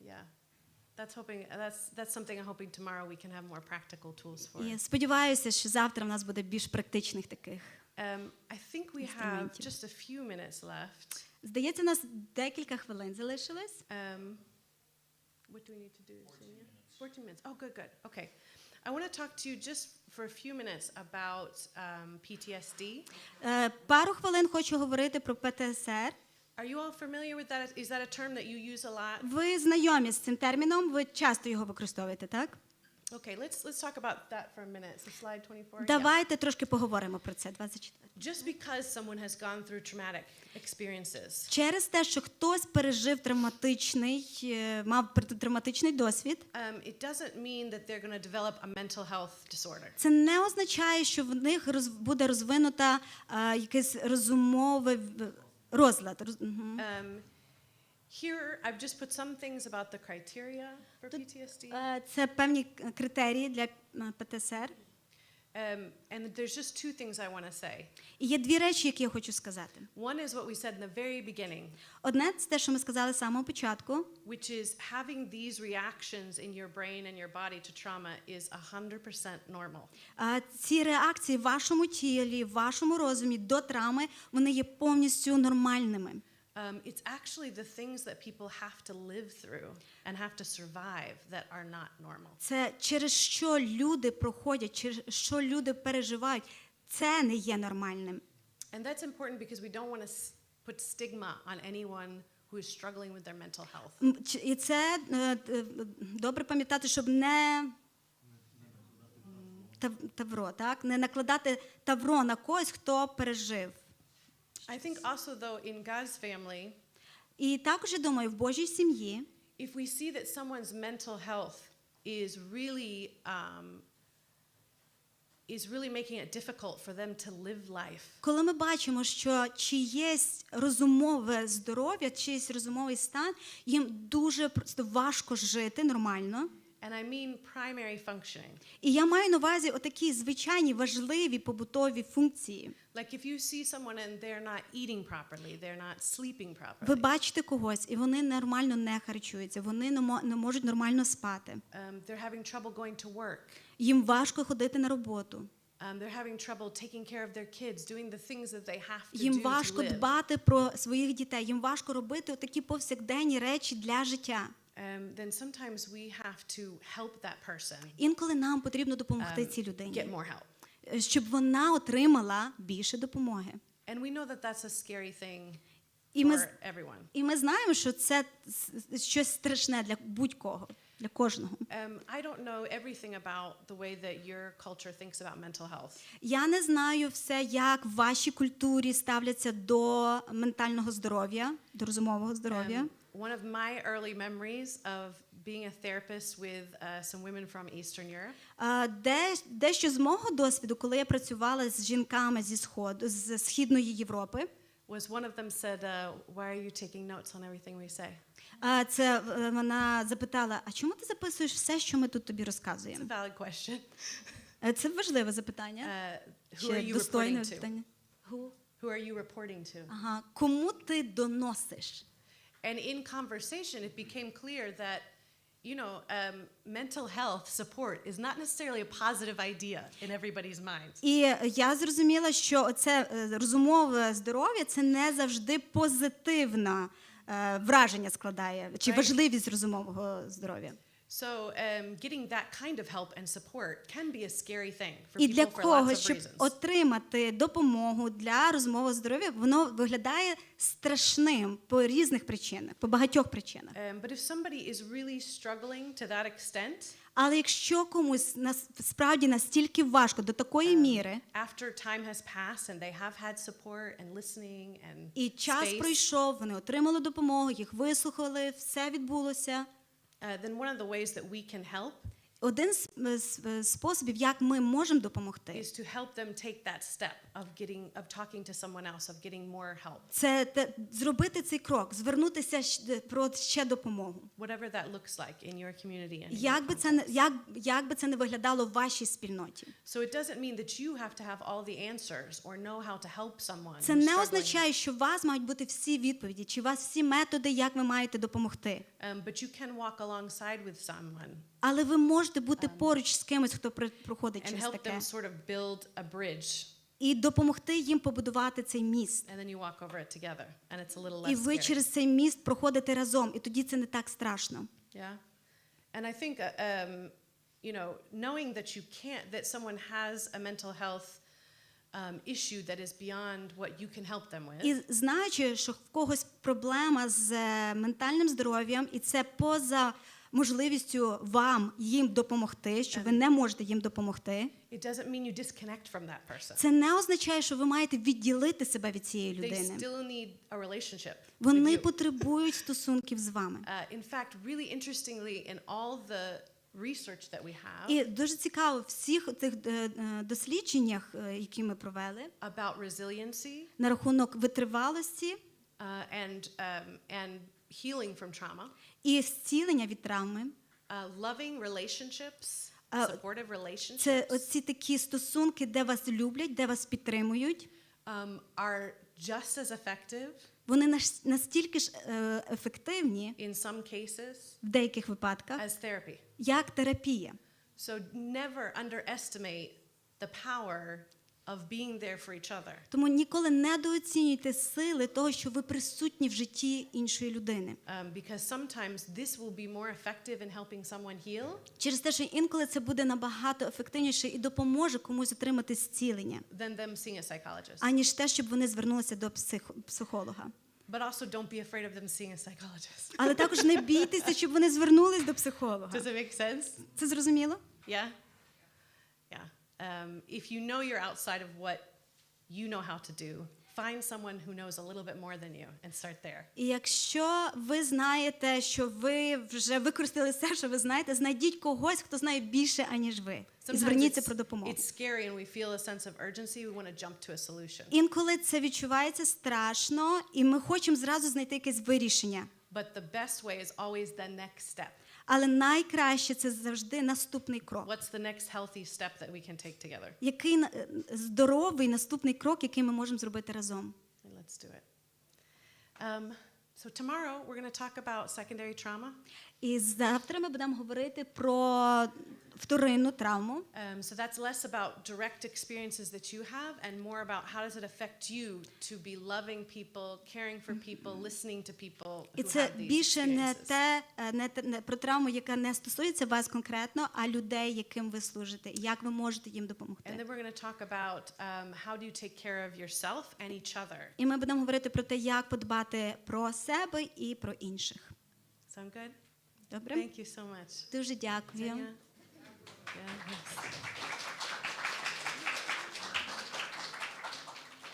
Yeah. That's something I'm hoping tomorrow we can have more practical tools for. І сподіваюся, що завтра в нас буде більш практичних таких. I think we have Інструментів. just a few minutes left. Здається, у нас декілька хвилин залишилось. What do we need to do? 14 minutes. Oh, good. Okay. I want to talk to you just for a few minutes about PTSD. Пару хвилин хочу говорити про ПТСР. Are you all familiar with that? Is that a term that you use a lot? Ви знайомі з цим терміном, ви часто його використовуєте, так? Okay, let's talk about that for a minute. So slide 24. Давайте трошки поговоримо про це. 24. Just because someone has gone through traumatic experiences, Через те, що хтось пережив мав травматичний досвід, it doesn't mean that they're going to develop a mental health disorder. це не означає, що в них буде розвинута якийсь розумовий розлад. Here, I've just put some things about the criteria for PTSD. Це певні критерії для ПТСР. And there's just two things I want to say. І є дві речі, які я хочу сказати. One is what we said in the very beginning, Одне – це те, що ми сказали з самого початку, which is having these reactions in your brain and your body to trauma is 100% normal. Ці реакції в вашому тілі, в вашому розумі до травми, вони є повністю нормальними. It's actually the things that people have to live through and have to survive that are not normal. Це через що люди проходять, через що люди переживають, це не є нормальним. And that's important because we don't want to put stigma on anyone who is struggling with their mental health. І це добре пам'ятати, щоб не тавро, так? Не накладати тавро на когось, хто пережив. I think also though in God's family, І також, я думаю, в Божій сім'ї, if we see that someone's mental health is really making it difficult for them to live life. коли ми бачимо, що чиєсь розумове здоров'я, чиєсь розумовий стан, їм дуже просто важко жити нормально. And I mean primary functioning. І я маю на увазі отакі звичайні важливі побутові функції. Like if you see someone and they're not eating properly, they're not sleeping properly. Ви бачите когось, і вони нормально не харчуються, вони не можуть нормально спати. They're having trouble going to work. Їм важко ходити на роботу. They're having trouble taking care of their kids, doing the things that they have to Їм do to важко live. дбати про своїх дітей, їм важко робити такі повсякденні речі для життя. Then sometimes we have to help that person Інколи нам потрібно допомогти цій людині, get more help. щоб вона отримала більше допомоги. And we know that that's a scary thing І for everyone. ми знаємо, що це щось страшне для будь-кого, для кожного. I don't know everything about the way that your culture thinks about mental health. Я не знаю все, як в вашій культурі ставляться до ментального здоров'я, до розумового здоров'я. One of my early memories of being a therapist with some women from Eastern Europe. Дещо з мого досвіду, коли я працювала з жінками з Східної Європи, Was one of them said, why are you taking notes on everything we say? це вона запитала, а чому ти записуєш все, що ми тут тобі розказуємо? It's a valid question. Це важливе запитання. Who are you Достойне reporting to? питання. Who are you reporting to? Ага. Кому ти доносиш? And in conversation, it became clear that, mental health support is not necessarily a positive idea in everybody's minds. І я зрозуміла, що це розумове здоров'я – це не завжди позитивне враження складає, чи важливість розумового здоров'я. So getting that kind of help and support can be a scary thing for І для people for lots когось, of щоб reasons. отримати допомогу для розумового здоров'я, воно виглядає страшним по різних причинах, по багатьох причинах. But if somebody is really struggling to that extent, Але якщо комусь справді настільки важко до такої міри, after time has passed and they have had support and listening and і час пройшов, вони отримали допомогу, їх вислухали, все відбулося, then one of the ways that we can help один з способів, як ми можемо допомогти, is to help them take that step of talking to someone else, of getting more help. це зробити цей крок, звернутися про ще допомогу. Whatever that looks like in your community and in Як би це не виглядало в вашій спільноті. So it doesn't mean that you have to have all the answers or know how to help someone. Це не означає, що у вас мають бути всі відповіді, чи у вас всі методи, як ви маєте допомогти. But you can walk alongside with someone Але ви можете бути поруч з кимось, хто проходить and через help таке. them sort of build a bridge, І допомогти їм побудувати цей міст. and then you walk over it together, and it's a little І less ви scary. через цей міст проходите разом, і тоді це не так страшно. Yeah, and I think knowing that someone has a mental health issue that is beyond what you can help them with. І знаючи, що в когось проблема з ментальним здоров'ям, і це поза можливістю вам їм допомогти, що ви не можете їм допомогти. It doesn't mean you disconnect from that person. Це не означає, що ви маєте відділити себе від цієї They людини. still need a relationship. Вони потребують стосунків з вами. In fact, really interestingly, in all the research that we have І дуже цікаво, в всіх тих дослідженнях, які ми провели, about resiliency на рахунок витривалості and healing from trauma, і зцілення від травми, loving relationships, supportive relationships, це оці такі стосунки, де вас люблять, де вас підтримують, are just as effective вони настільки ж ефективні in some cases в деяких випадках, as therapy. як терапія. So never underestimate the power of being there for each other. Тому ніколи не недооцінюйте сили того, що ви присутні в житті іншої людини. Because sometimes this will be more effective in helping someone heal Через те, що інколи це буде набагато ефективніше і допоможе комусь отримати зцілення, than them seeing a psychologist. аніж те, щоб вони звернулися до психолога. But also don't be afraid of them seeing a psychologist. Але також не бійтеся, щоб вони звернулись до психолога. Does it make sense? Це зрозуміло? Yeah? Yeah. If you know you're outside of what you know how to do, find someone who knows a little bit more than you and start there. І якщо ви знаєте, що ви вже використали все, що ви знаєте, знайдіть когось, хто знає більше, аніж ви. І зверніться про допомогу. It's scary and we feel a sense of urgency. We want to jump to a solution. Інколи це відчувається страшно, і ми хочемо зразу знайти якесь вирішення. But the best way is always the next step. Але найкраще – це завжди наступний крок. What's the next healthy step that we can take together? Який здоровий наступний крок, який ми можемо зробити разом? And let's do it. So tomorrow we're going to talk about secondary trauma. І завтра ми будемо говорити про вторинну травму. So that's less about direct experiences that you have and more about how does it affect you to be loving people, caring for people, listening to people І who це have these більше experiences. не про травму, яка не стосується вас конкретно, а людей, яким ви служите, і як ви можете їм And допомогти. then we're going to talk about how do you take care of yourself and each other. І ми будемо говорити про те, як подбати про себе і про інших. Sound good? Добре? Thank you so much. Дуже дякую. Tanya? Yeah, yes.